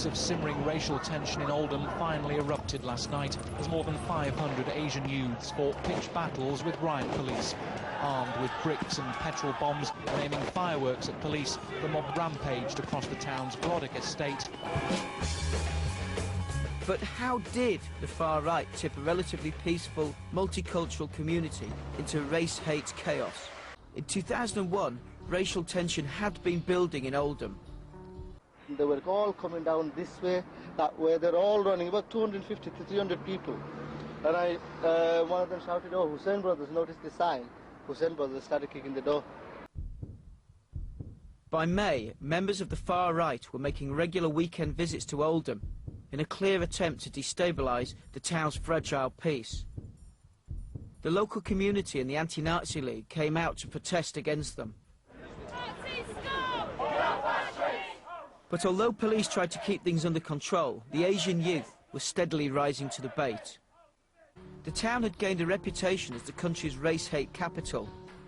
of simmering racial tension in Oldham finally erupted last night as more than 500 Asian youths fought pitched battles with riot police. Armed with bricks and petrol bombs and aiming fireworks at police, the mob rampaged across the town's Brodick estate. But how did the far right tip a relatively peaceful, multicultural community into race-hate chaos? In 2001, racial tension had been building in Oldham. They were all coming down this way, that way. They're all running, about 250 to 300 people. And one of them shouted, "Oh, Hussein brothers," noticed the sign. Hussein brothers started kicking the door. By May, members of the far right were making regular weekend visits to Oldham in a clear attempt to destabilise the town's fragile peace. The local community and the Anti-Nazi League came out to protest against them. But although police tried to keep things under control, the Asian youth were steadily rising to the bait. The town had gained a reputation as the country's race-hate capital,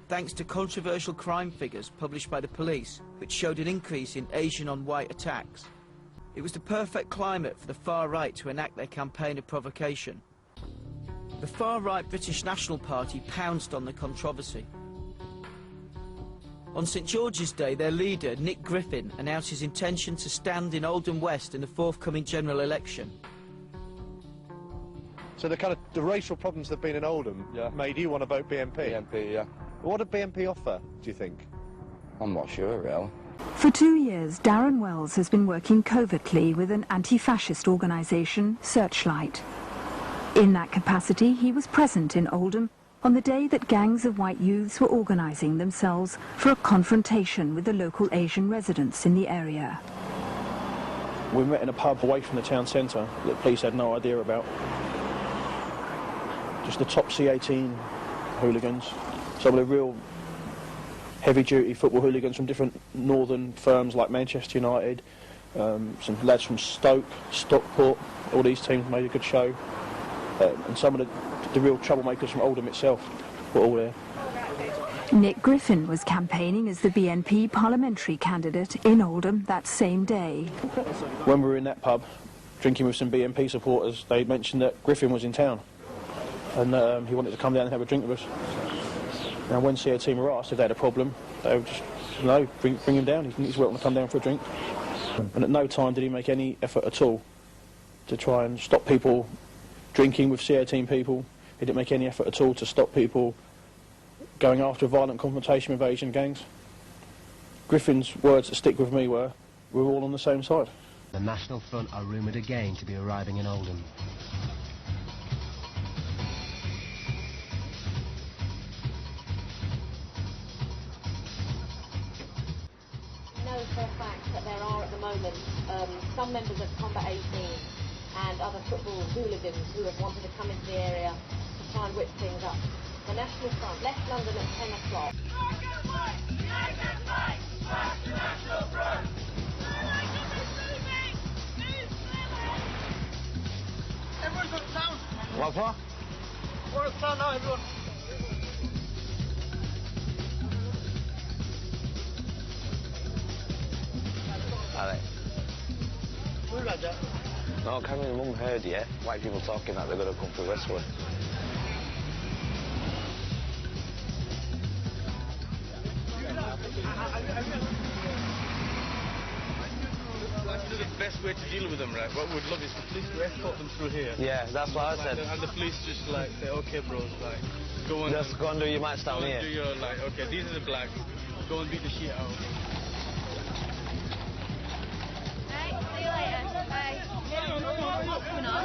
thanks to controversial crime figures published by the police, which showed an increase in Asian-on-white attacks. It was the perfect climate for the far right to enact their campaign of provocation. The far-right British National Party pounced on the controversy. On St George's Day, their leader, Nick Griffin, announced his intention to stand in Oldham West in the forthcoming general election. So the racial problems that have been in Oldham made you want to vote BNP? BNP, yeah. What did BNP offer, do you think? I'm not sure, really. For 2 years, Darren Wells has been working covertly with an anti-fascist organisation, Searchlight. In that capacity, he was present in Oldham on the day that gangs of white youths were organising themselves for a confrontation with the local Asian residents in the area. We met in a pub away from the town centre that the police had no idea about. Just the top C18 hooligans, some of the real heavy-duty football hooligans from different northern firms like Manchester United, some lads from Stoke, Stockport. All these teams made a good show, and some of the real troublemakers from Oldham itself were all there. Nick Griffin was campaigning as the BNP parliamentary candidate in Oldham that same day. When we were in that pub, drinking with some BNP supporters, they mentioned that Griffin was in town, and he wanted to come down and have a drink with us. Now, when CA team were asked if they had a problem, they would just, no, bring him down. He's welcome to come down for a drink. And at no time did he make any effort at all to try and stop people drinking with CA team people. He didn't make any effort at all to stop people going after a violent confrontation with Asian gangs. Griffin's words that stick with me were, "We're all on the same side." The National Front are rumoured again to be arriving in Oldham. For a fact that there are at the moment some members of Combat 18 and other football hooligans who have wanted to come into the area to try and whip things up. The National Front left London at 10 o'clock. Everyone's on town. What? We're on town now, everyone. No, Cameron and Mum heard yet. White people talking that they're going to come through Westwood. The best way to deal with them, right? What we'd love is the police to escort them through here. Yeah, that's what I said. And the police just like say, "Okay, bros, like go on. Just go and do your match down here. Do your like, okay, these are the blacks. Go and beat the shit out." See you later. Bye. What's going on?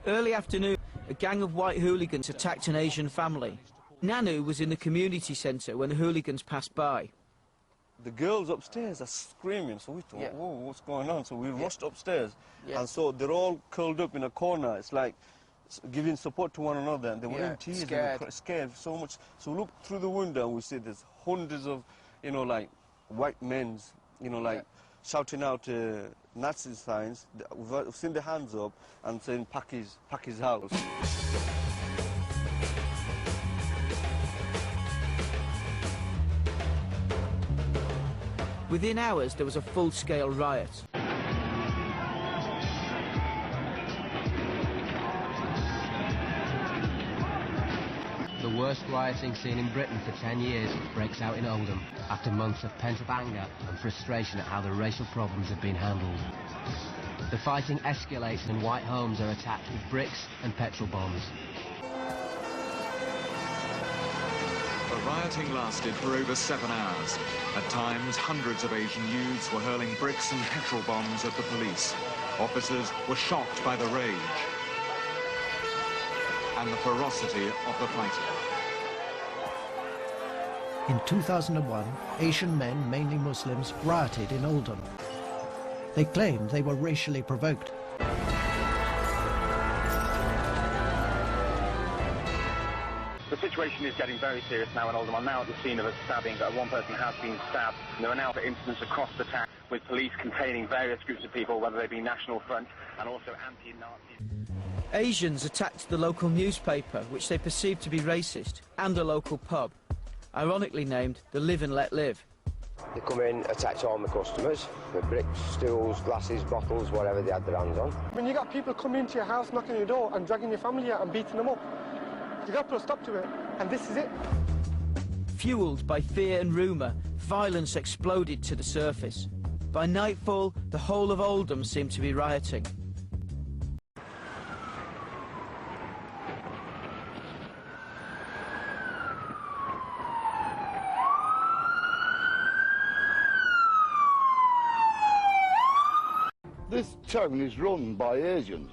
Early afternoon, a gang of white hooligans attacked an Asian family. Nanu was in the community centre when the hooligans passed by. The girls upstairs are screaming, so we thought, whoa, what's going on? So we rushed upstairs, and so they're all curled up in a corner. It's like giving support to one another, and they were in tears, scared. They were scared so much. So we look through the window and we see there's hundreds of, you know, like white men, you know, like shouting out Nazi signs. We've seen the hands up and saying pakis house. Within hours, there was a full-scale riot. The worst rioting seen in Britain for 10 years breaks out in Oldham after months of pent-up anger and frustration at how the racial problems have been handled. The fighting escalates and white homes are attacked with bricks and petrol bombs. The rioting lasted for over 7 hours. At times, hundreds of Asian youths were hurling bricks and petrol bombs at the police. Officers were shocked by the rage and the ferocity of the fighting. In 2001, Asian men, mainly Muslims, rioted in Oldham. They claimed they were racially provoked. The situation is getting very serious now in Oldham. I'm now at the scene of a stabbing. One person has been stabbed. And there are now incidents across the town with police containing various groups of people, whether they be National Front and also anti-Nazi. Asians attacked the local newspaper, which they perceived to be racist, and a local pub, ironically named the Live and Let Live. They come in, attacked all my customers, with bricks, stools, glasses, bottles, whatever they had their hands on. When you got people coming into your house, knocking on your door and dragging your family out and beating them up, you got to put a stop to it, and this is it. Fuelled by fear and rumour, violence exploded to the surface. By nightfall, the whole of Oldham seemed to be rioting. This town is run by Asians.